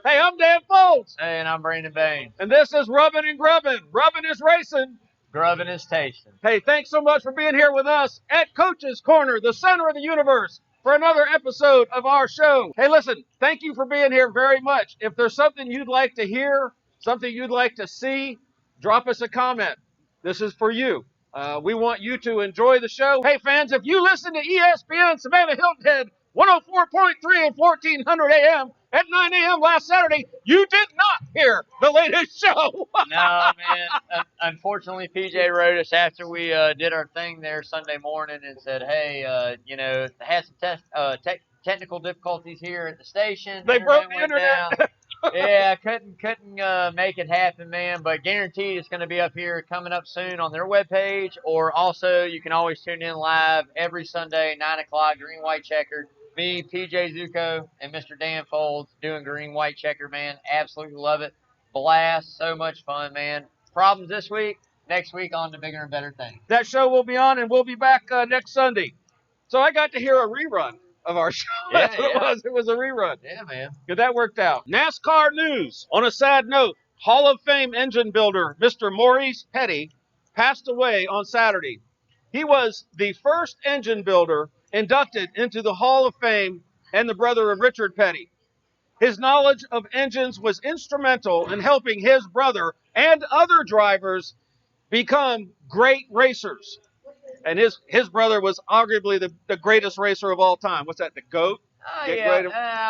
Hey, I'm Dan Foulds. Hey, and I'm Brandon Bain. And this is Rubbin and Grubbin. Rubbin is racing. Grubbin is tasting. Hey, thanks so much for being here with us at Coach's Corner, the center of the universe, for another episode of our show. Hey, listen, thank you for being here very much. If there's something you'd like to hear, something you'd like to see, drop us a comment. This is for you. We want you to enjoy the show. Hey, fans, if you listen to ESPN Savannah Hilton Head 104.3 and 1400 AM at 9 a.m. last Saturday, you did not hear the latest show. No, man. Unfortunately, PJ wrote us after we did our thing there Sunday morning and said, hey, had some technical difficulties here at the station. They broke the internet. Yeah, couldn't make it happen, man. But guaranteed it's going to be up here coming up soon on their webpage. Or also, you can always tune in live every Sunday, 9 o'clock, Green White Checker. Me, PJ Zuko, and Mr. Dan Foulds doing Green White Checker, man. Absolutely love it. Blast. So much fun, man. Problems this week. Next week on to bigger and better things. That show will be on, and we'll be back next Sunday. So I got to hear a rerun of our show. Yeah, That's what it was. It was a rerun. Yeah, man. Good, that worked out. NASCAR news. On a sad note, Hall of Fame engine builder Mr. Maurice Petty passed away on Saturday. He was the first engine builder inducted into the Hall of Fame and the brother of Richard Petty. His knowledge of engines was instrumental in helping his brother and other drivers become great racers. And his brother was arguably the greatest racer of all time. What's that, the GOAT?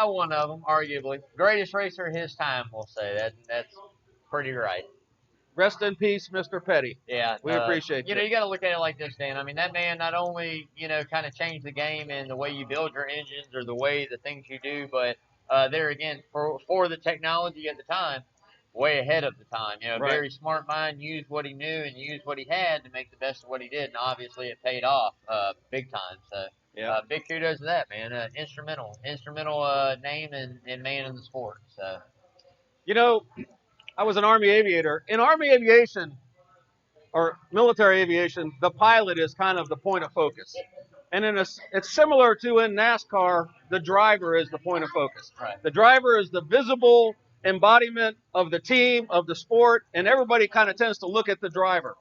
One of them, arguably. Greatest racer of his time, we'll say. That's pretty right. Rest in peace, Mr. Petty. Yeah. We appreciate you. You got to look at it like this, Dan. I mean, that man not only, kind of changed the game in the way you build your engines or the things you do, but there again, for the technology at the time, way ahead of the time. Right. Very smart mind, used what he knew and used what he had to make the best of what he did. And obviously it paid off big time. So yeah. Big kudos to that, man. Instrumental name and man in the sport. So. I was an Army aviator. In Army aviation, or military aviation, the pilot is kind of the point of focus. And it's similar to in NASCAR, the driver is the point of focus. Right. The driver is the visible embodiment of the team, of the sport, and everybody kind of tends to look at the driver.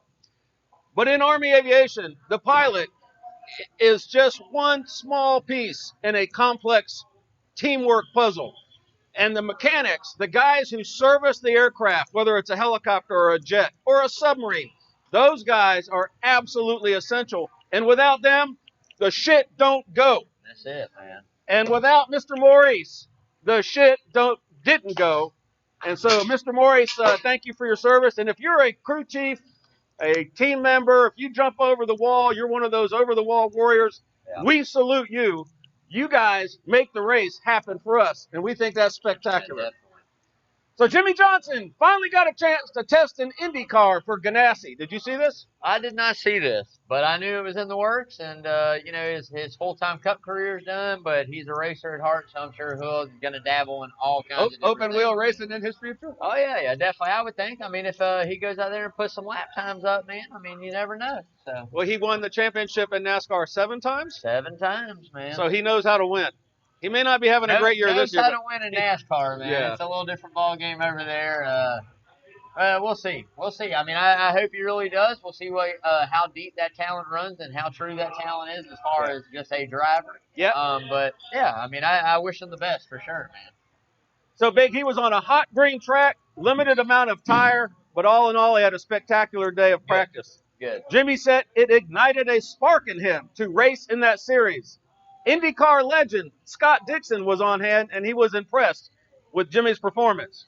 But in Army aviation, the pilot is just one small piece in a complex teamwork puzzle. And the mechanics, the guys who service the aircraft, whether it's a helicopter or a jet or a submarine, those guys are absolutely essential. And without them, the shit don't go. That's it, man. And without Mr. Maurice, the shit didn't go. And so, Mr. Maurice, thank you for your service. And if you're a crew chief, a team member, if you jump over the wall, you're one of those over-the-wall warriors, yeah. We salute you. You guys make the race happen for us, and we think that's spectacular. Yeah, so Jimmie Johnson finally got a chance to test an IndyCar for Ganassi. Did you see this? I did not see this, but I knew it was in the works, and his full-time Cup career is done, but he's a racer at heart, so I'm sure he's going to dabble in all kinds of open wheel racing in his future? Oh, yeah, definitely, I would think. I mean, if he goes out there and puts some lap times up, man, I mean, you never know. So. Well, he won the championship in NASCAR 7 times? 7 times, man. So he knows how to win. He may not be having a great year this year. Knows how to win in NASCAR, man. Yeah. It's a little different ball game over there. We'll see. I mean, I hope he really does. We'll see how deep that talent runs and how true that talent is as far as just a driver. Yeah. But, yeah, I mean, I wish him the best for sure, man. So, Big, he was on a hot green track, limited amount of tire, but all in all, he had a spectacular day of practice. Good. Jimmie said it ignited a spark in him to race in that series. IndyCar legend Scott Dixon was on hand, and he was impressed with Jimmie's performance.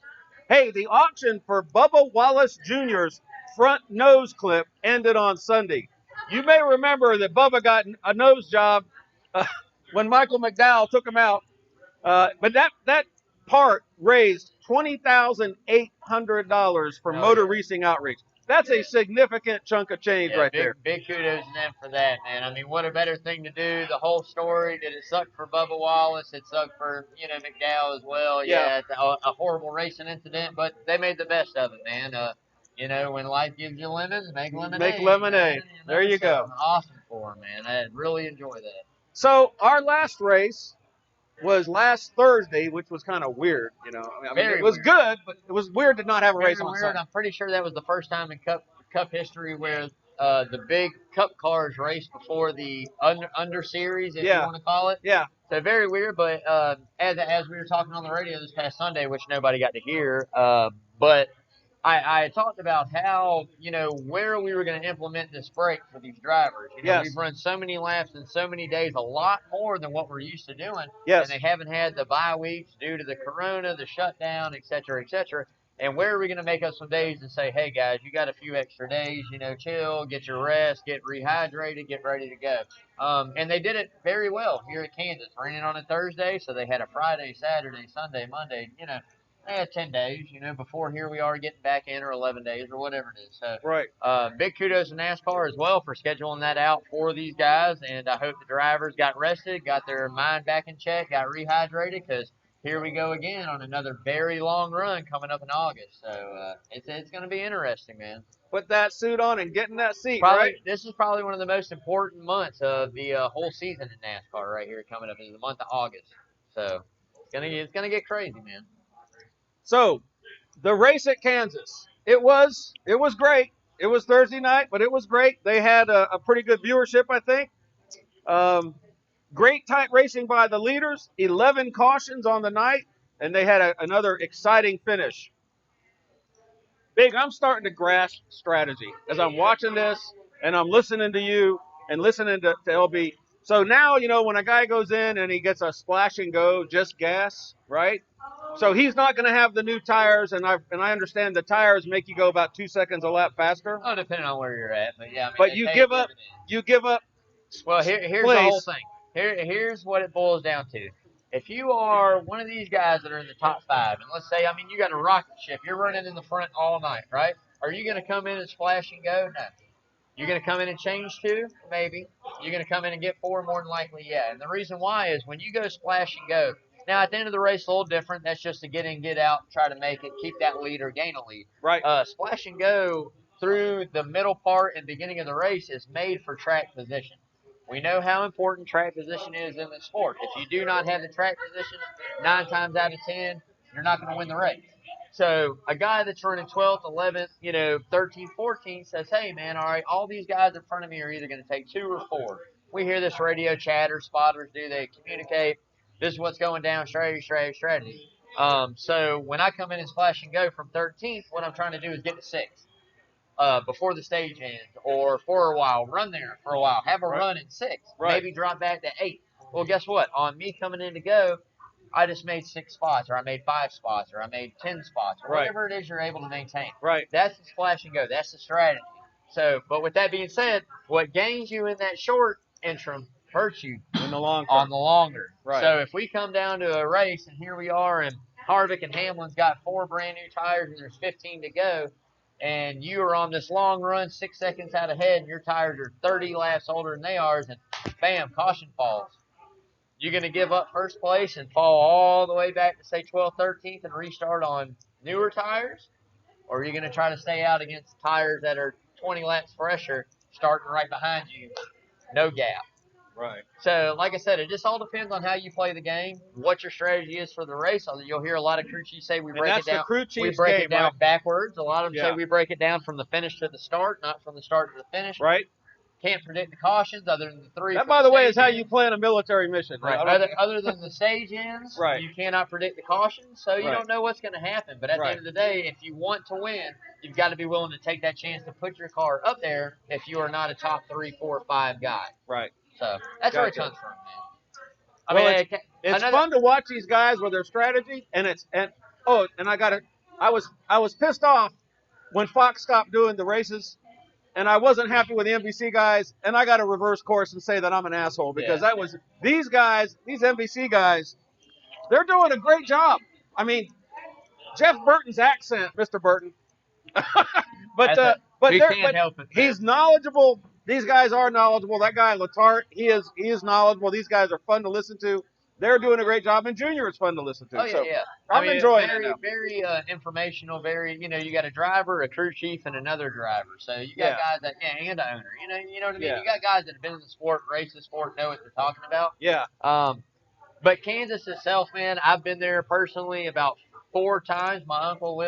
Hey, the auction for Bubba Wallace Jr.'s front nose clip ended on Sunday. You may remember that Bubba got a nose job when Michael McDowell took him out, but that part raised $20,800 for Motor Racing Outreach. That's a significant chunk of change there. Big kudos to them for that, man. I mean, what a better thing to do. The whole story, did it suck for Bubba Wallace? It sucked for, McDowell as well. Yeah, it's a horrible racing incident, but they made the best of it, man. When life gives you lemons, make lemonade. Make lemonade. There you go. Awesome for him, man. I really enjoy that. So our last race was last Thursday, which was kind of weird. You know, I mean, Very it was weird. good, but it was weird to not have a Very race on weird. Sunday. I'm pretty sure that was the first time in Cup history where the big Cup cars raced before the under series, if you want to call it. Yeah. So very weird. But as we were talking on the radio this past Sunday, which nobody got to hear, but I talked about how, where we were going to implement this break for these drivers. We've run so many laps in so many days, a lot more than what we're used to doing. Yes. And they haven't had the bye weeks due to the corona, the shutdown, et cetera, et cetera. And where are we going to make up some days and say, hey, guys, you got a few extra days, chill, get your rest, get rehydrated, get ready to go. And they did it very well here at Kansas. Raining on a Thursday, so they had a Friday, Saturday, Sunday, Monday, they had 10 days, before here we are getting back in, or 11 days, or whatever it is. So, right. Big kudos to NASCAR as well for scheduling that out for these guys, and I hope the drivers got rested, got their mind back in check, got rehydrated, because here we go again on another very long run coming up in August. So, it's going to be interesting, man. Put that suit on and get in that seat, right? This is probably one of the most important months of the whole season in NASCAR right here coming up, is the month of August. So, it's gonna get crazy, man. So, the race at Kansas, it was great. It was Thursday night, but it was great. They had a pretty good viewership, I think. Great tight racing by the leaders, 11 cautions on the night, and they had another exciting finish. Big, I'm starting to grasp strategy as I'm watching this, and I'm listening to you and listening to LB. So now, when a guy goes in and he gets a splash and go, just gas, right? So he's not going to have the new tires, and I understand the tires make you go about 2 seconds a lap faster. Oh, depending on where you're at, but yeah. But you give up. Well, here's the whole thing. Here's what it boils down to. If you are one of these guys that are in the top 5, and let's say, you got a rocket ship, you're running in the front all night, right? Are you going to come in and splash and go? No. You're going to come in and change 2? Maybe. You're going to come in and get 4? More than likely, yeah. And the reason why is when you go splash and go, now at the end of the race, a little different. That's just to get in, get out, try to make it, keep that lead or gain a lead. Right. Splash and go through the middle part and beginning of the race is made for track position. We know how important track position is in the sport. If you do not have the track position, 9 times out of 10, you're not going to win the race. So a guy that's running 12th, 11th, 13th, 14th says, hey, man, all right, all these guys in front of me are either going to take 2 or 4. We hear this radio chatter, spotters do, they communicate. This is what's going down, strategy. So when I come in and splash and go from 13th, what I'm trying to do is get to 6th before the stage ends, or for a while, run there for a while, have a run in 6th, maybe drop back to 8th. Well, guess what? On me coming in to go, I just made 6 spots, or I made 5 spots, or I made 10 spots, or whatever it is you're able to maintain. Right. That's the splash and go. That's the strategy. So, but with that being said, what gains you in that short interim hurts you in the long on the longer. Right. So if we come down to a race, and here we are, and Harvick and Hamlin's got 4 brand new tires, and there's 15 to go, and you are on this long run, 6 seconds out ahead, and your tires are 30 laps older than they are, and bam, caution falls. You're going to give up first place and fall all the way back to, say, 12th, 13th and restart on newer tires? Or are you going to try to stay out against tires that are 20 laps fresher, starting right behind you, no gap? Right. So, like I said, it just all depends on how you play the game, what your strategy is for the race. You'll hear a lot of crew chiefs say we break it down. It down backwards. A lot of them say we break it down from the finish to the start, not from the start to the finish. Right. Can't predict the cautions other than the 3. That, by the way, is how you plan a military mission. Right. Other than the stage ends, you cannot predict the cautions, so you don't know what's going to happen. But at the end of the day, if you want to win, you've got to be willing to take that chance to put your car up there if you are not a top 3, 4, 5 guy. Right. So that's where it comes from, man. It's fun to watch these guys with their strategy, and I was pissed off when Fox stopped doing the races. And I wasn't happy with the NBC guys, and I got to reverse course and say that I'm an asshole because these guys, these NBC guys, they're doing a great job. I mean, Jeff Burton's accent, Mr. Burton, but he's knowledgeable. These guys are knowledgeable. That guy Letarte, he is knowledgeable. These guys are fun to listen to. They're doing a great job, and Junior is fun to listen to. Oh, yeah, yeah. I'm enjoying it now. Very informational, you got a driver, a crew chief, and another driver. So you got guys that, and an owner. You know what I mean? You got guys that have been in the sport, raced the sport, know what they're talking about. Yeah. But Kansas itself, man, I've been there personally about 4 times. My uncle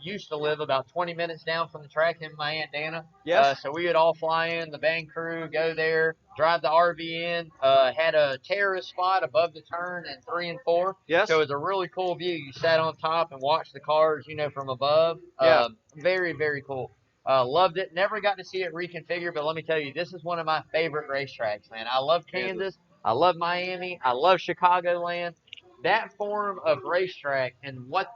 used to live about 20 minutes down from the track, him and my Aunt Dana. Yes. So we would all fly in, the Bain crew, go there, drive the RV in, had a terrace spot above the turn in 3 and 4. Yes. So it was a really cool view. You sat on top and watched the cars, from above. Yeah. Very, very cool. Loved it. Never got to see it reconfigured, but let me tell you, this is one of my favorite racetracks, man. I love Kansas. I love Miami. I love Chicagoland. That form of racetrack and what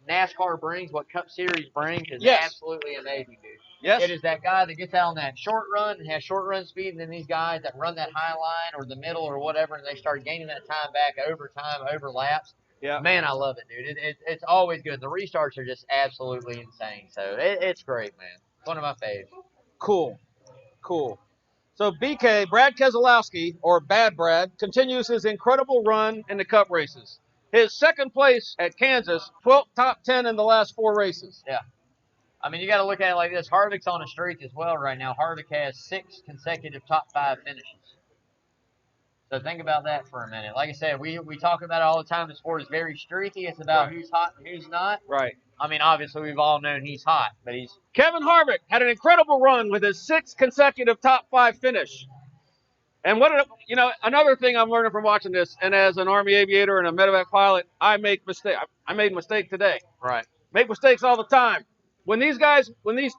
NASCAR brings, what Cup Series brings, is absolutely amazing, dude. Yes. It is that guy that gets out on that short run and has short run speed, and then these guys that run that high line or the middle or whatever, and they start gaining that time back over time, overlaps. Yeah. Man, I love it, dude. It's always good. The restarts are just absolutely insane. So it's great, man. It's one of my faves. Cool. So BK, Brad Keselowski, or Bad Brad, continues his incredible run in the Cup races. His second place at Kansas, 12th top 10 in the last 4 races. Yeah. I mean, you got to look at it like this. Harvick's on a streak as well right now. Harvick has 6 consecutive top 5 finishes. So think about that for a minute. Like I said, we talk about it all the time. The sport is very streaky. It's about who's hot and who's not. Right. I mean, obviously, we've all known he's hot, but Kevin Harvick had an incredible run with his 6th consecutive top 5 finish. And another thing I'm learning from watching this, and as an Army aviator and a medevac pilot, I make mistakes. I made a mistake today. Right. Make mistakes all the time. When these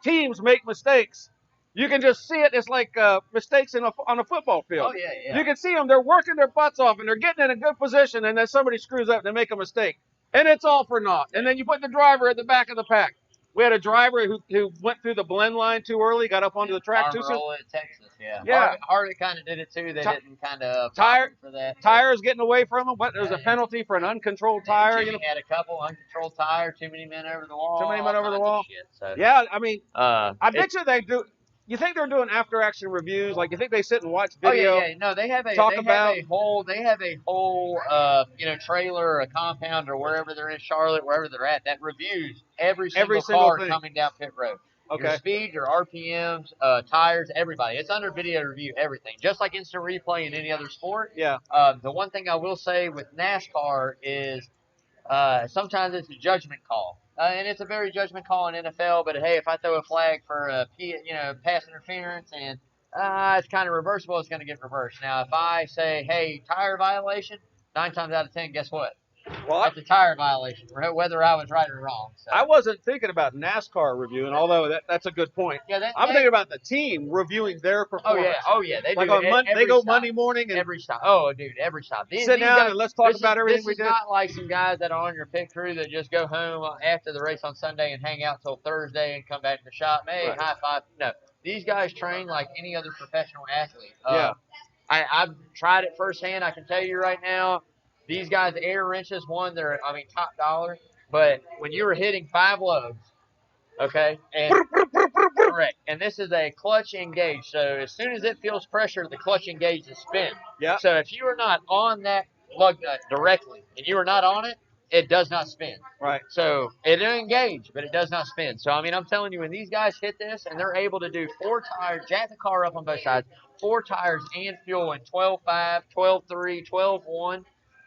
teams make mistakes, you can just see it. It's like mistakes on a football field. Oh, yeah. You can see them. They're working their butts off, and they're getting in a good position, and then somebody screws up and they make a mistake. And it's all for naught. And then you put the driver at the back of the pack. We had a driver who went through the blend line too early, got up onto the track too soon. At Texas, yeah. Yeah. Harvick kind of did it too. They didn't kind of for that. Tires getting away from him. There was a penalty for an uncontrolled tire. Jimmie had a couple uncontrolled tires, too many men over the wall. Shit, so. Yeah, I mean, I bet you they do. You think they're doing after-action reviews? Like, you think they sit and watch video? Oh, yeah. No, they have a whole trailer or a compound or wherever they're in Charlotte, wherever they're at, that reviews every single car coming down pit road. Okay. Your speed, your RPMs, tires, everybody. It's under video review, everything. Just like instant replay in any other sport. Yeah. The one thing I will say with NASCAR is sometimes it's a judgment call. And it's a very judgment call in NFL, but hey, if I throw a flag for pass interference and it's kind of reversible, it's going to get reversed. Now, if I say, hey, tire violation, 9 times out of 10, guess what? Well, that's a tire violation, whether I was right or wrong. So. I wasn't thinking about NASCAR reviewing, although that's a good point. Yeah, I'm thinking about the team reviewing their performance. Oh yeah. They like do they go Monday morning and every stop. Oh, dude, every stop. Sit down and let's talk about everything we did. This is not like some guys that are on your pit crew that just go home after the race on Sunday and hang out till Thursday and come back to the shop. Hey, high five. No, these guys train like any other professional athlete. I've tried it firsthand. I can tell you right now. These guys, air wrenches, they're top dollar. But when you were hitting 5 loads, okay, and correct, and this is a clutch engage. So as soon as it feels pressure, the clutch engage is spin. Yeah. So if you are not on that lug nut directly, and you are not on it, it does not spin. Right. So it will engage, but it does not spin. So I'm telling you, when these guys hit this and they're able to do 4 tires, jack the car up on both sides, 4 tires and fuel in 12.5, 12.3, 12.1.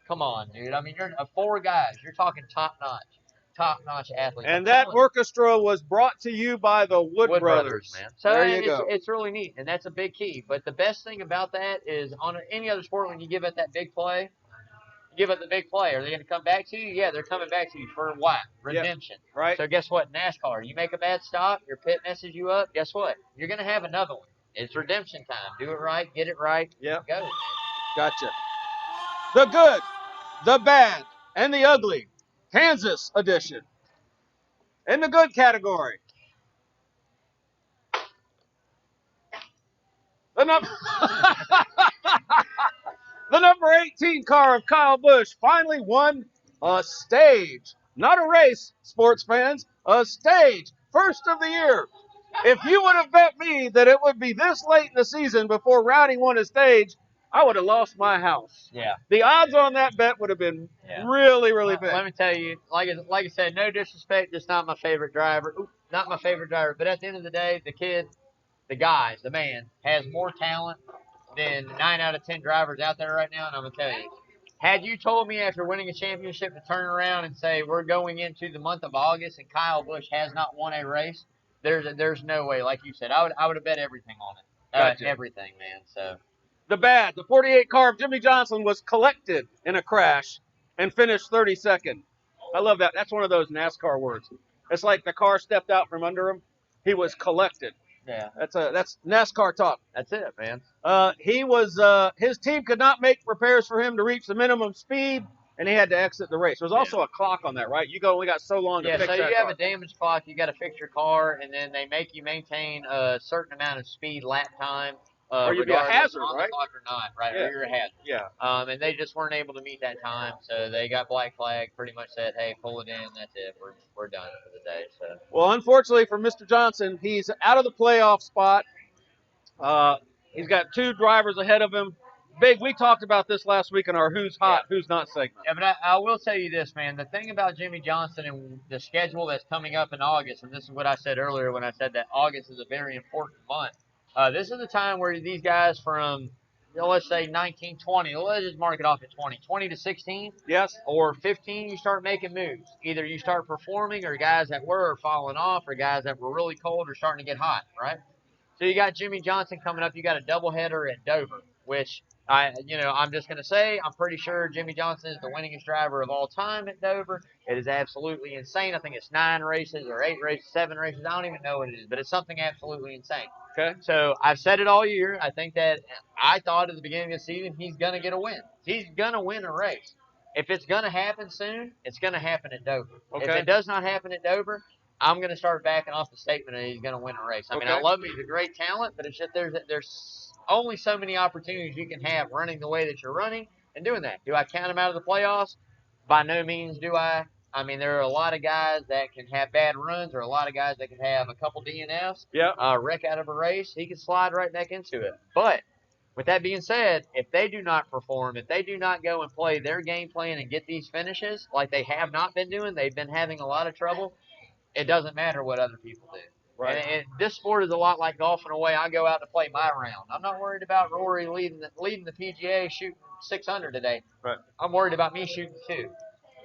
Come on, dude. You're 4 guys. You're talking top-notch athletes. And that orchestra was brought to you by the Wood Brothers, man. So there you go. It's really neat, and that's a big key. But the best thing about that is on any other sport, when you give it that big play, Are they going to come back to you? Yeah, they're coming back to you for what? Redemption. Yep. Right. So guess what? NASCAR, you make a bad stop, your pit messes you up. Guess what? You're going to have another one. It's redemption time. Do it right. Get it right. Yeah. Go. Gotcha. The good, the bad, and the ugly. Kansas edition. In the good category. The number 18 car of Kyle Busch finally won a stage. Not a race, sports fans, a stage. First of the year. If you would have bet me that it would be this late in the season before Rowdy won a stage, I would have lost my house. Yeah. The odds on that bet would have been really, really big. Let me tell you, like I said, no disrespect, just not my favorite driver. Not my favorite driver. But at the end of the day, the man, has more talent than 9 out of 10 drivers out there right now. And I'm going to tell you, Had you told me after winning a championship to turn around and say we're going into the month of August and Kyle Busch has not won a race, there's no way. Like you said, I would have bet everything on it. Gotcha. Everything, man. So The 48 car of Jimmie Johnson was collected in a crash and finished 32nd. I love that. That's one of those NASCAR words. It's like the car stepped out from under him. He was collected. yeah, That's NASCAR talk. that's it, man. His team could not make repairs for him to reach the minimum speed, and he had to exit the race. There's also a clock on that, right? You only got so long to Yeah, fix so that you have car. a damaged clock. You got to fix your car, and then they make you maintain a certain amount of speed lap time. Or you'd be a regardless hazard, on right? the clock or not, right? Yeah. Or you're a hazard. Yeah. And they just weren't able to meet that time, so they got black flag. Pretty much said, "Hey, pull it in. That's it. We're done for the day." So. Well, unfortunately for Mr. Johnson, he's out of the playoff spot. He's got 2 drivers ahead of him. Big, we talked about this last week in our Who's Hot, Who's Not segment. Yeah, but I will tell you this, man. The thing about Jimmie Johnson and the schedule that's coming up in August, and this is what I said earlier when I said that August is a very important month. This is the time where these guys from, let's say 19, 20, let's just mark it off at 20 to 16. Yes. Or 15, you start making moves. Either you start performing, or guys that were falling off, or guys that were really cold are starting to get hot, right? So you got Jimmie Johnson coming up. You got a doubleheader at Dover, which I'm just going to say, I'm pretty sure Jimmie Johnson is the winningest driver of all time at Dover. It is absolutely insane. I think it's 9 races or 8 races, 7 races. I don't even know what it is, but it's something absolutely insane. Okay. So I've said it all year. I thought at the beginning of the season he's going to get a win. He's going to win a race. If it's going to happen soon, it's going to happen at Dover. Okay. If it does not happen at Dover, I'm going to start backing off the statement that he's going to win a race. I mean, I love him. He's a great talent, but it's just there's only so many opportunities you can have running the way that you're running and doing that. Do I count him out of the playoffs? By no means do I. I mean, there are a lot of guys that can have bad runs, or a lot of guys that can have a couple DNFs, wreck out of a race. He can slide right back into it. But with that being said, if they do not perform, if they do not go and play their game plan and get these finishes like they have not been doing, they've been having a lot of trouble. It doesn't matter what other people do. Right. And this sport is a lot like golf in a way. I go out to play my round. I'm not worried about Rory leading the PGA shooting 600 today. Right. I'm worried about me shooting 2.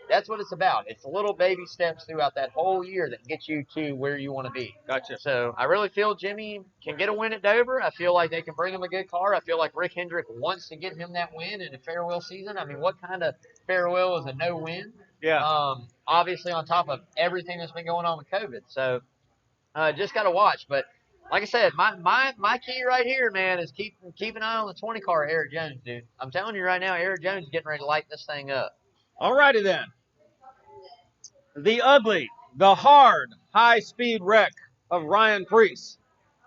That's what it's about. It's little baby steps throughout that whole year that get you to where you want to be. Gotcha. So I really feel Jimmie can get a win at Dover. I feel like they can bring him a good car. I feel like Rick Hendrick wants to get him that win in a farewell season. I mean, what kind of farewell is a no win? Yeah. Obviously on top of everything that's been going on with COVID. So just got to watch. But like I said, my key right here, man, is keep an eye on the 20 car, Eric Jones, dude. I'm telling you right now, Eric Jones is getting ready to light this thing up. All righty then. The ugly, the hard, high-speed wreck of Ryan Preece.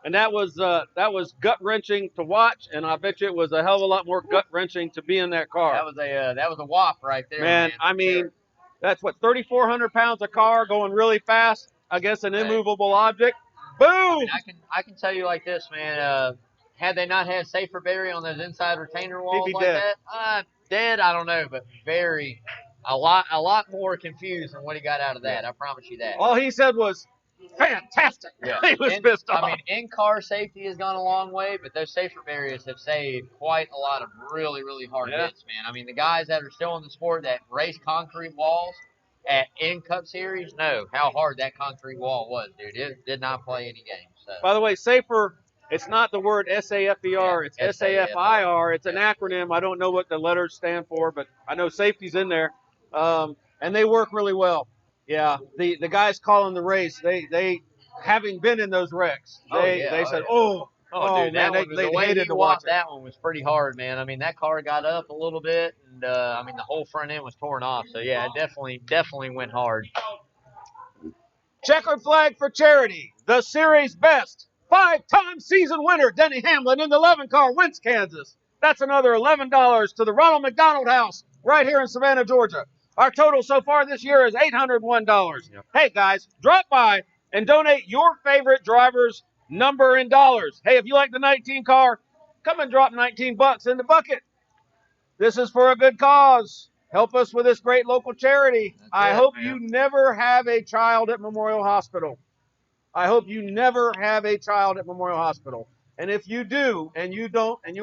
And that was gut-wrenching to watch, and I bet you it was a hell of a lot more gut-wrenching to be in that car. That was a whop right there, man. I mean, that's 3,400 pounds of car going really fast against an immovable object. Boom! I mean, I can tell you like this, man. Had they not had Safer Barry on those inside retainer walls like dead. that, dead, I don't know, but a lot more confused than what he got out of that. I promise you that. All he said was, fantastic. Yeah. He was pissed off. I mean, in-car safety has gone a long way, but those Safer barriers have saved quite a lot of really, really hard hits, man. I mean, the guys that are still in the sport that race concrete walls in Cup Series know how hard that concrete wall was, dude. It did not play any games. So. By the way, Safer, it's not the word S-A-F-E-R. It's S-A-F-I-R. It's an acronym. I don't know what the letters stand for, but I know safety's in there. And they work really well. Yeah, the guys calling the race, they having been in those wrecks, they said, dude, man, they hated to watch it. That one was pretty hard, man. I mean, that car got up a little bit, and I mean, the whole front end was torn off. So yeah, it definitely went hard. Checkered flag for charity. The series best 5-time season winner Denny Hamlin in the 11 car wins Kansas. That's another $11 to the Ronald McDonald House right here in Savannah, Georgia. Our total so far this year is $801. Yep. Hey, guys, drop by and donate your favorite driver's number in dollars. Hey, if you like the 19 car, come and drop $19 in the bucket. This is for a good cause. Help us with this great local charity. I hope you never have a child at Memorial Hospital. I hope you never have a child at Memorial Hospital. And if you do, and you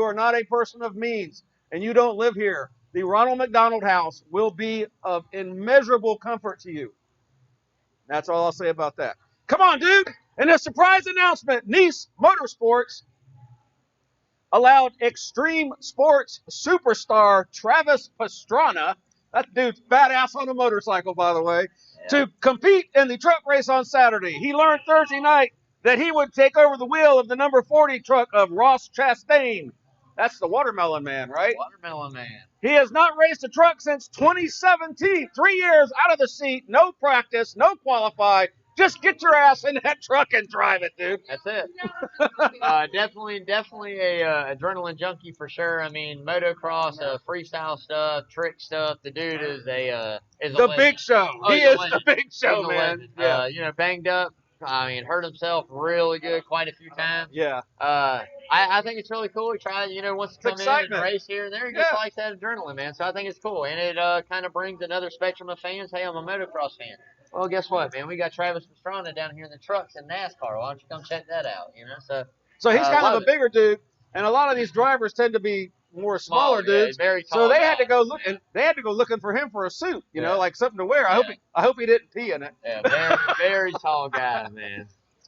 are not a person of means, and you don't live here, the Ronald McDonald House will be of immeasurable comfort to you. That's all I'll say about that. Come on, dude. And a surprise announcement, Nice Motorsports allowed extreme sports superstar Travis Pastrana, that dude's badass on a motorcycle, by the way, to compete in the truck race on Saturday. He learned Thursday night that he would take over the wheel of the number 40 truck of Ross Chastain. That's the Watermelon Man, right? Watermelon Man. He has not raced a truck since 2017. 3 years out of the seat, no practice, no qualify. Just get your ass in that truck and drive it, dude. That's it. Definitely a adrenaline junkie for sure. I mean, motocross, freestyle stuff, trick stuff. The dude is a big show. Oh, he is the big show, man. Yeah. Banged up. I mean, hurt himself really good quite a few times. Yeah. I think it's really cool. He tried, wants to come in and race here and there. He just likes that adrenaline, man. So I think it's cool. And it kind of brings another spectrum of fans. Hey, I'm a motocross fan. Well, guess what, man? We got Travis Pastrana down here in the trucks in NASCAR. Why don't you come check that out, So he's kind of a bigger dude, and a lot of these drivers tend to be more smaller dudes. Very tall. So they had to go looking for him for a suit, like something to wear. I hope he didn't pee in it. Yeah, very tall guy, man.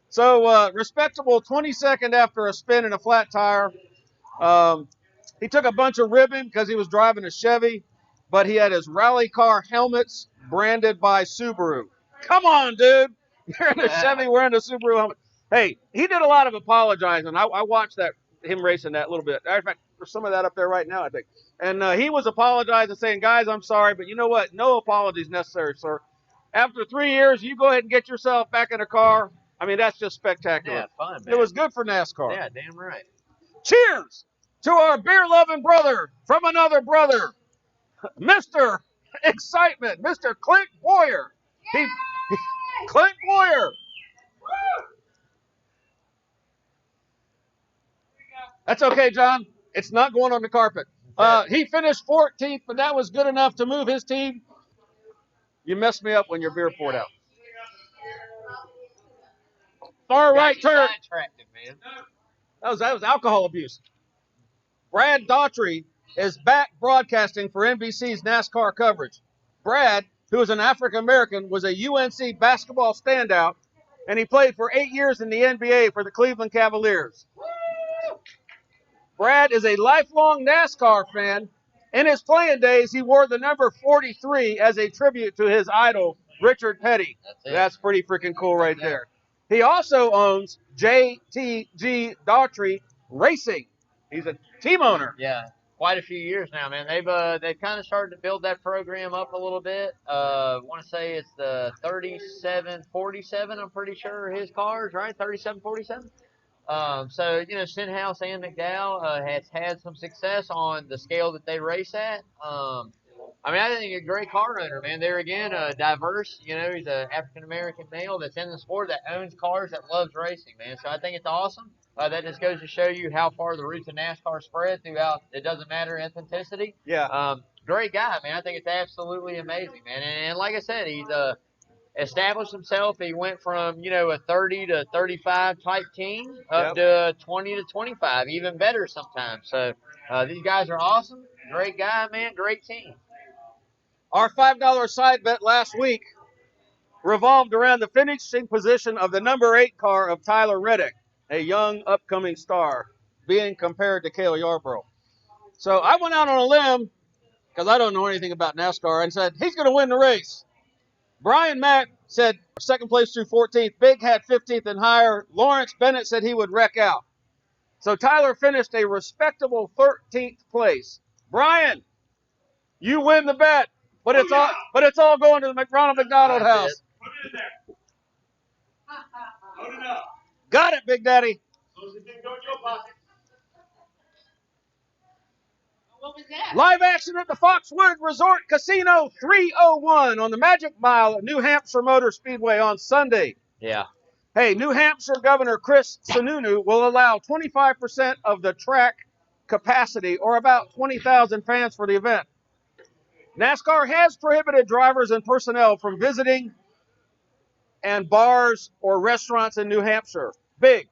So respectable 22nd after a spin in a flat tire. He took a bunch of ribbon because he was driving a Chevy, but he had his rally car helmets branded by Subaru. Come on, dude. You're in a Chevy wearing a Subaru helmet. Hey, he did a lot of apologizing. I watched him racing that a little bit. In fact, there's some of that up there right now, I think. And he was apologizing, saying, guys, I'm sorry, but you know what? No apologies necessary, sir. After 3 years, you go ahead and get yourself back in a car. I mean, that's just spectacular. Yeah, fun, man. It was good for NASCAR. Yeah, damn right. Cheers to our beer-loving brother from another brother, Mr. Excitement, Mr. Clint Moyer. Clint Moyer. That's okay, John. It's not going on the carpet. He finished 14th, but that was good enough to move his team. You messed me up when your beer poured out. Far right turn. That was alcohol abuse. Brad Daughtry is back broadcasting for NBC's NASCAR coverage. Brad, who is an African-American, was a UNC basketball standout, and he played for 8 years in the NBA for the Cleveland Cavaliers. Brad is a lifelong NASCAR fan. In his playing days, he wore the number 43 as a tribute to his idol, Richard Petty. That's pretty freaking cool right there. He also owns JTG Daughtry Racing. He's a team owner. Yeah, quite a few years now, man. They've kind of started to build that program up a little bit. I want to say it's the 3747. I'm pretty sure his cars, right? 3747. So Stenhouse and McDowell has had some success on the scale that they race at. I think a great car owner, man. There again, diverse. He's an African-American male that's in the sport that owns cars that loves racing, man. So I think it's awesome. That just goes to show you how far the roots of NASCAR spread throughout. It doesn't matter ethnicity. Yeah. Great guy, man. I think it's absolutely amazing, man. And like I said, he's established himself. He went from, a 30 to 35 type team up to 20 to 25, even better sometimes. So these guys are awesome. Great guy, man. Great team. Our $5 side bet last week revolved around the finishing position of the number 8 car of Tyler Reddick, a young upcoming star, being compared to Cale Yarborough. So I went out on a limb, because I don't know anything about NASCAR, and said, he's going to win the race. Brian Mack said second place through 14th. Big had 15th and higher. Lawrence Bennett said he would wreck out. So Tyler finished a respectable 13th place. Brian, you win the bet, but it's all going to the Ronald McDonald House. Put it in there. Load it up. Got it, Big Daddy. Those didn't go in your pocket. What was that? Live action at the Foxwood Resort Casino 301 on the Magic Mile at New Hampshire Motor Speedway on Sunday. Yeah. Hey, New Hampshire Governor Chris Sununu will allow 25% of the track capacity, or about 20,000 fans for the event. NASCAR has prohibited drivers and personnel from visiting and bars or restaurants in New Hampshire. Big,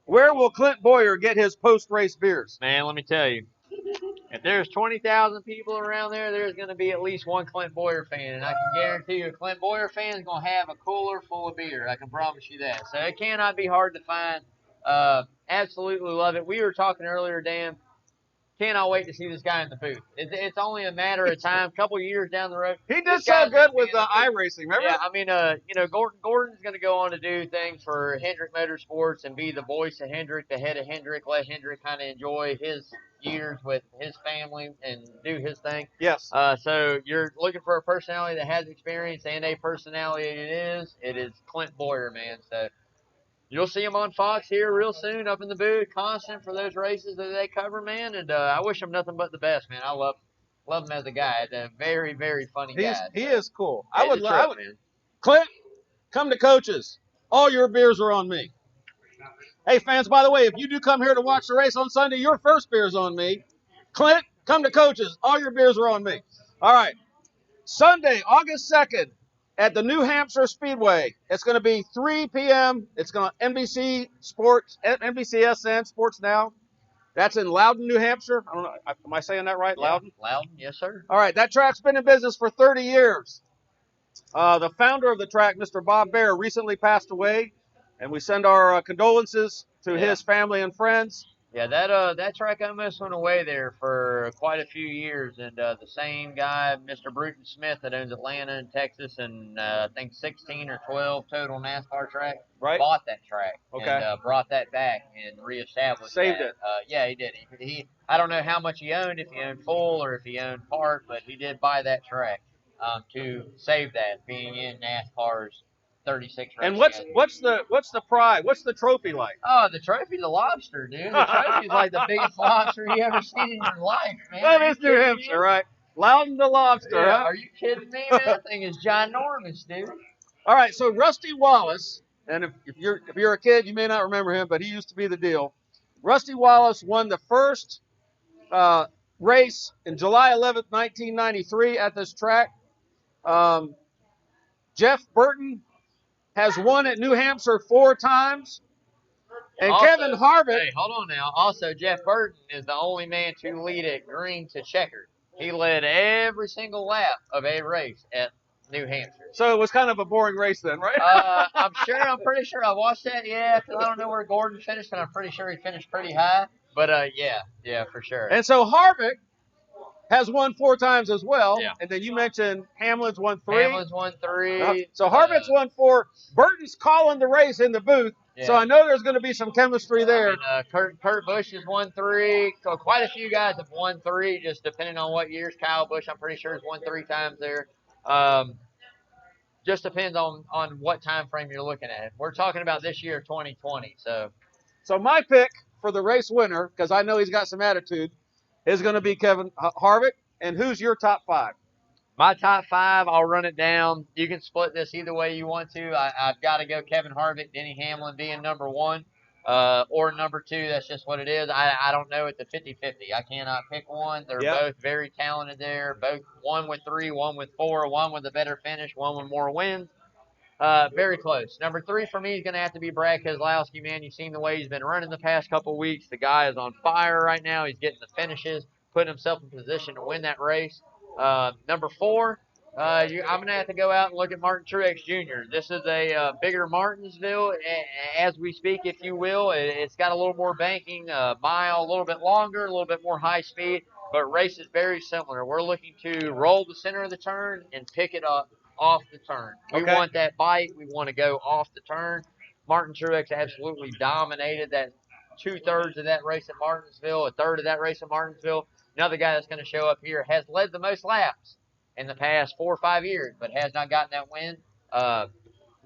where will Clint Moyer get his post-race beers? Man, let me tell you. If there's 20,000 people around there, there's going to be at least one Clint Moyer fan, and I can guarantee you a Clint Moyer fan is going to have a cooler full of beer. I can promise you that. So it cannot be hard to find. Absolutely love it. We were talking earlier, Dan. Cannot wait to see this guy in the booth. It's only a matter of time. Couple years down the road. He did so good with iRacing, remember? Yeah, I mean, Gordon's going to go on to do things for Hendrick Motorsports and be the voice of Hendrick, the head of Hendrick. Let Hendrick kind of enjoy his years with his family and do his thing. Yes. So you're looking for a personality that has experience and a personality. It is Clint Moyer, man. So you'll see him on Fox here real soon, up in the booth, constant for those races that they cover, man. And I wish him nothing but the best, man. I love him as a guy. A very, very funny guy. He is cool. I would love, man. Clint, come to Coaches. All your beers are on me. Hey, fans, by the way, if you do come here to watch the race on Sunday, your first beer's on me. Clint, come to Coaches. All your beers are on me. All right. Sunday, August 2nd. At the New Hampshire Speedway. It's going to be 3 p.m. It's going to NBC Sports, NBCSN Sports Now. That's in Loudon, New Hampshire. I don't know. Am I saying that right? Yeah, Loudon? Loudon, yes, sir. All right. That track's been in business for 30 years. The founder of the track, Mr. Bob Bear, recently passed away, and we send our condolences to his family and friends. Yeah, that track almost went away there for quite a few years, and the same guy, Mr. Bruton Smith, that owns Atlanta and Texas, and I think 16 or 12 total NASCAR track, bought that track and brought that back and reestablished Saved it. Yeah, he did. He I don't know how much he owned, if he owned full or if he owned part, but he did buy that track to save that, being in NASCAR's 36 races. And what's the prize? What's the trophy like? Oh, the trophy's a lobster, dude. The trophy's like the biggest lobster you ever seen in your life, man. That is New Hampshire, right? Loudon the lobster, Yeah, huh? are you kidding me, man? That thing is ginormous, dude. All right, so Rusty Wallace, and if you're a kid, you may not remember him, but he used to be the deal. Rusty Wallace won the first race in July 11th, 1993 at this track. Jeff Burton has won at New Hampshire 4 times. And Also, Kevin Harvick. Hey, hold on now. Also, Jeff Burton is the only man to lead it green to checkered. He led every single lap of a race at New Hampshire. So it was kind of a boring race then, right? I'm pretty sure I watched that, because I don't know where Gordon finished, and I'm pretty sure he finished pretty high. But, yeah, for sure. And so Harvick has won 4 times as well. Yeah. And then you mentioned Hamlin's won 3. Hamlin's won 3. So Harvick's won 4. Burton's calling the race in the booth. Yeah. So I know there's going to be some chemistry there. I mean, Kurt Busch has won 3. So quite a few guys have won 3, just depending on what years. Kyle Busch, I'm pretty sure, has won 3 times there. Just depends on what time frame you're looking at. We're talking about this year, 2020. So my pick for the race winner, because I know he's got some attitude, is going to be Kevin Harvick. And who's your top 5? My top 5, I'll run it down. You can split this either way you want to. I've got to go Kevin Harvick, Denny Hamlin being number 1, or number 2. That's just what it is. I don't know. It's a 50-50. I cannot pick one. They're both very talented there. Both one with 3, one with 4, one with a better finish, one with more wins. Very close. Number 3 for me is going to have to be Brad Keselowski, man. You've seen the way he's been running the past couple weeks. The guy is on fire right now. He's getting the finishes, putting himself in position to win that race. Number 4, I'm going to have to go out and look at Martin Truex Jr. This is a bigger Martinsville, as we speak, if you will. It's got a little more banking, mile, a little bit longer, a little bit more high speed, but race is very similar. We're looking to roll the center of the turn and pick it up off the turn. We want that bite. We want to go off the turn. Martin Truex absolutely dominated that 2/3 of that race at Martinsville, 1/3 of that race at Martinsville. Another guy that's going to show up here has led the most laps in the past 4 or 5 years, but has not gotten that win.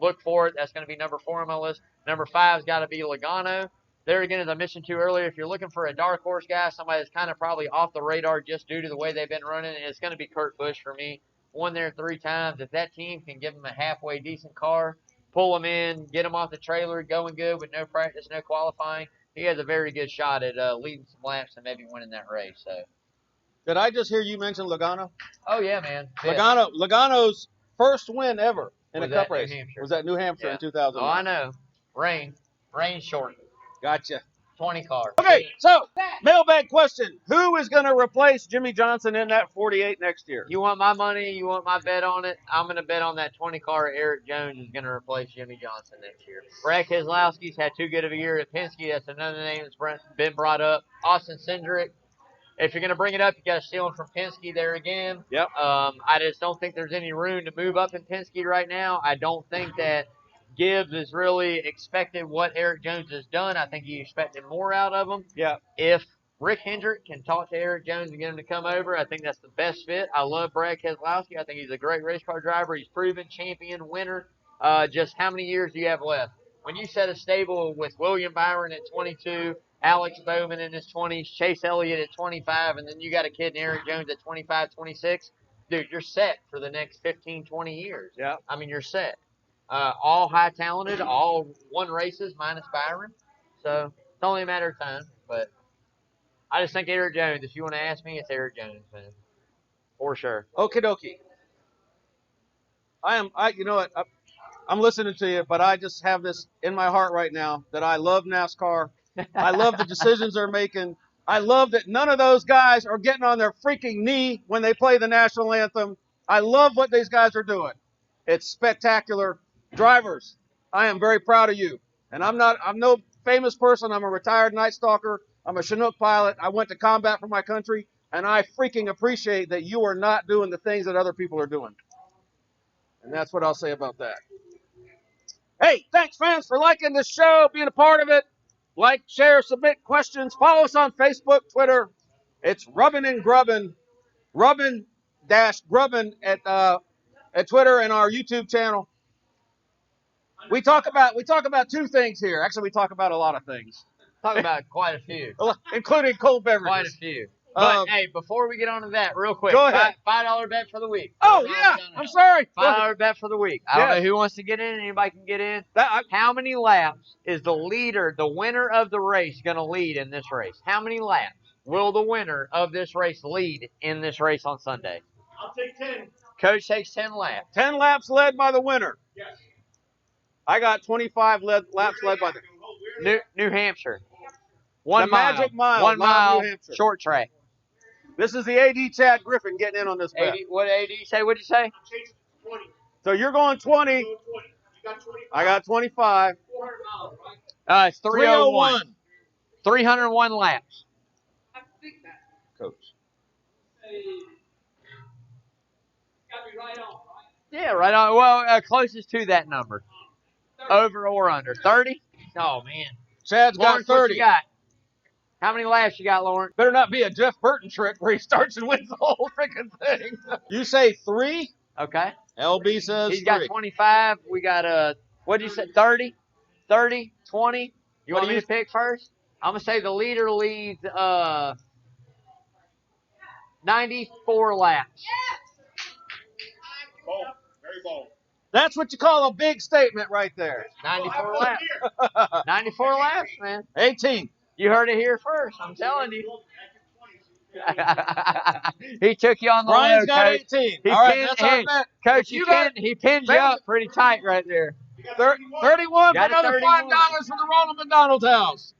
Look for it. That's going to be number 4 on my list. Number 5's got to be Logano. There again, as I mentioned to you earlier, if you're looking for a dark horse guy, somebody that's kind of probably off the radar just due to the way they've been running, it's going to be Kurt Busch for me. Won there 3 times. If that team can give him a halfway decent car, pull him in, get him off the trailer, going good with no practice, no qualifying, he has a very good shot at leading some laps and maybe winning that race. So, did I just hear you mention Logano? Oh yeah, man. Logano's first win ever in a Cup race Hampshire. was at New Hampshire in 2009. Oh, I know. Rain short. Gotcha. 20 car. Okay, so mailbag question: who is going to replace Jimmie Johnson in that 48 next year? You want my money? You want my bet on it? I'm going to bet on that 20 car. Eric Jones is going to replace Jimmie Johnson next year. Brad Keselowski's had too good of a year at Penske. That's another name that's been brought up. Austin Cindric. If you're going to bring it up, you got to steal him from Penske there again. Yep. I just don't think there's any room to move up in Penske right now. I don't think that Gibbs is really expecting what Eric Jones has done. I think he expected more out of him. Yeah. If Rick Hendrick can talk to Eric Jones and get him to come over, I think that's the best fit. I love Brad Keselowski. I think he's a great race car driver. He's proven champion, winner. Just how many years do you have left? When you set a stable with William Byron at 22, Alex Bowman in his 20s, Chase Elliott at 25, and then you got a kid in Eric Jones at 25, 26, dude, you're set for the next 15, 20 years. Yeah. I mean, you're set. All high talented, all won races minus Byron. So it's only a matter of time. But I just think Eric Jones, if you want to ask me, it's Eric Jones, man. For sure. Okie dokie. You know what? I'm listening to you, but I just have this in my heart right now that I love NASCAR. I love the decisions they're making. I love that none of those guys are getting on their freaking knee when they play the national anthem. I love what these guys are doing. It's spectacular. Drivers, I am very proud of you. And I'm no famous person. I'm a retired night stalker. I'm a Chinook pilot. I went to combat for my country, and I freaking appreciate that you are not doing the things that other people are doing. And that's what I'll say about that. Hey, thanks, fans, for liking this show, being a part of it. Like, share, submit questions. Follow us on Facebook, Twitter. It's Rubbin and Grubbin. Rubbin-Grubbin at Twitter and our YouTube channel. We talk about two things here. Actually, we talk about a lot of things. Talk about quite a few. Including cold beverages. Quite a few. But, hey, before we get on to that, real quick. Go ahead. $5 bet for the week. Oh, yeah. I'm sorry. $5 bet for the week. I don't know who wants to get in. Anybody can get in. How many laps is the winner of the race, going to lead in this race? How many laps will the winner of this race lead in this race on Sunday? I'll take 10. Coach takes 10 laps. 10 laps led by the winner. Yes. I got 25 laps led by the New Hampshire. The Magic Mile. 1 mile, New Hampshire. short track. This is the AD Chad Griffin getting in on this bet. What AD say? What'd you say? I'm changing to 20. So you're going 20. You got 25. I got 25. $400, right? It's 301. 301 laps. I think that. Coach. Hey, got me right on, right? Yeah, right on. Well, closest to that number. Over or under. 30? Oh, man. Chad's Lawrence, got what 30. you got? How many laps you got, Lawrence? Better not be a Jeff Burton trick where he starts and wins the whole freaking thing. You say 3? Okay. LB says He's 3. got 25. We got, what did you say, 30? 30? 20? You want me to pick first? I'm going to say the leader leads 94 laps. Bold. Very bold. That's what you call a big statement right there. 94 laps. 94 laps, man. 18. You heard it here first. I'm telling you. He took you on the Brian's low, got Coach. 18. He All right, pinned- that's our hey, bet. Coach, You got- he pinned you up pretty tight right there. 31 for Got it, another 31. $5 from the Ronald McDonald's house.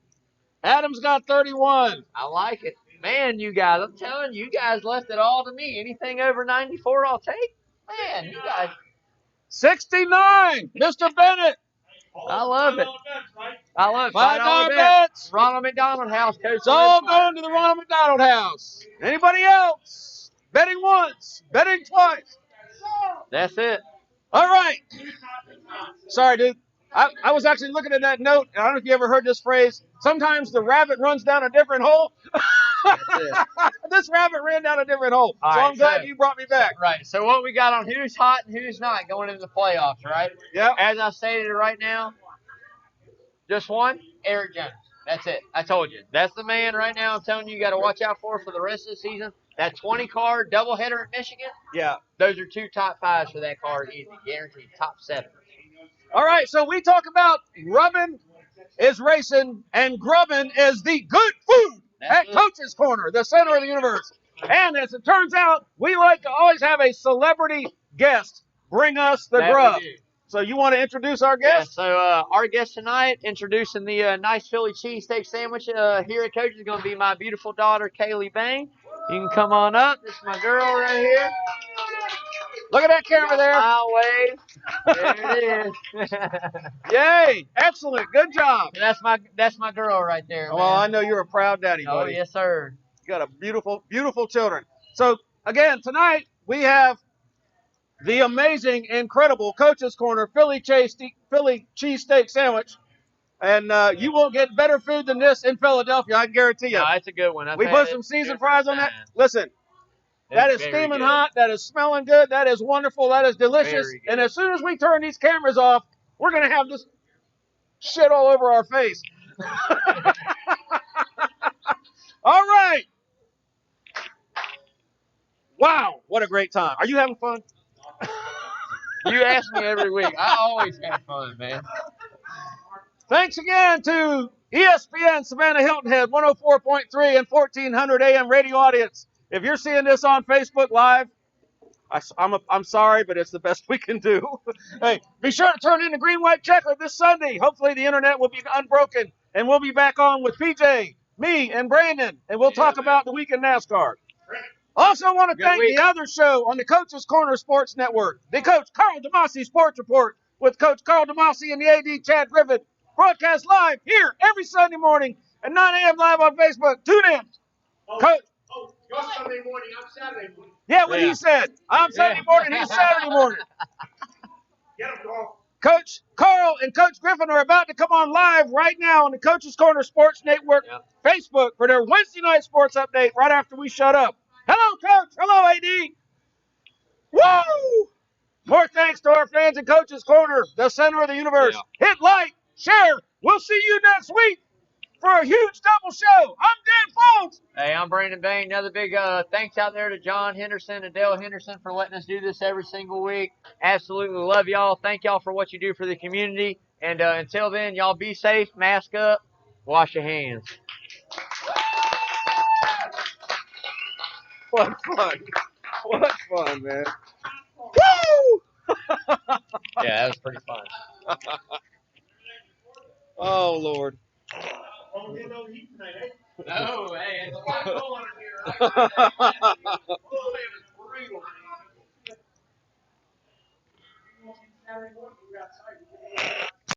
Adam's got 31. I like it. Man, you guys, I'm telling you, you guys left it all to me. Anything over 94, I'll take. Man, you guys. 69. Mr. Bennett. I love it. I love it. $5 bet. bets. Ronald McDonald House, Coach. It's all going to the Ronald McDonald house. Anybody else? Betting once. Betting twice. That's it. All right. Sorry, dude. I was actually looking at that note. I don't know if you ever heard this phrase. Sometimes the rabbit runs down a different hole. That's it. This rabbit ran down a different hole. All so right, I'm glad so- you brought me back. Right. So what we got on who's hot and who's not going into the playoffs, right? Yeah. As I stated right now, just one, Eric Jones. That's it. I told you. That's the man right now I'm telling you got to watch out for the rest of the season. That 20-car doubleheader at Michigan, Yeah. those are 2 top 5s for that car easy. Guaranteed top 7. All right, so we talk about Rubbin is racing and Grubbin is the good food at Coach's Corner, the center of the universe. And as it turns out, we like to always have a celebrity guest bring us the That we grub. do. So you want to introduce our Yeah, guest? so our guest tonight, introducing the nice Philly cheesesteak sandwich here at Coach, is going to be my beautiful daughter, Kaylee Bain. You can come on up. This is my girl right here. Look at that camera there. Smile, wave. There it is. Yay! Excellent. Good job. that's my girl right there, man. Well, I know you're a proud daddy, Oh, buddy. yes, sir. You got a beautiful, beautiful children. So again, tonight we have the amazing, incredible Coach's Corner Philly cheesesteak sandwich. And you won't get better food than this in Philadelphia, I can guarantee you. No, that's a good one. We put some seasoned fries on that. Listen, that is steaming hot. That is smelling good. That is wonderful. That is delicious. And as soon as we turn these cameras off, we're going to have this shit all over our face. All right. Wow, what a great time. Are you having fun? You ask me every week. I always have fun, man. Thanks again to ESPN Savannah Hilton Head, 104.3 and 1400 AM radio audience. If you're seeing this on Facebook Live, I'm sorry, but it's the best we can do. Hey, be sure to turn in the green, white checker this Sunday. Hopefully the internet will be unbroken, and we'll be back on with PJ, me, and Brandon, and we'll talk about the week in NASCAR. Also want to thank the other show on the Coach's Corner Sports Network, the Coach Carl DeMasi Sports Report with Coach Carl DeMasi and the AD Chad Griffin. Broadcast live here every Sunday morning at 9 a.m. live on Facebook. Tune in. Coach. You're Sunday morning, I'm Saturday morning. Yeah, what he said. I'm Sunday morning, he's Saturday morning. Get him, Carl. Coach Carl and Coach Griffin are about to come on live right now on the Coach's Corner Sports Network Facebook for their Wednesday night sports update right after we shut up. Hello, Coach. Hello, AD. Woo! More thanks to our fans in Coach's Corner, the center of the universe. Hit like, share. We'll see you next week for a huge double show. I'm Dan Foulds. Hey, I'm Brandon Bain. Another big thanks out there to John Henderson and Dale Henderson for letting us do this every single week. Absolutely love y'all. Thank y'all for what you do for the community. And until then, y'all be safe, mask up, wash your hands. What fun. What fun, man. Woo! Yeah, that was pretty fun. Oh, Lord. Oh, you know, heat tonight, eh? No, hey, it's What's going on here?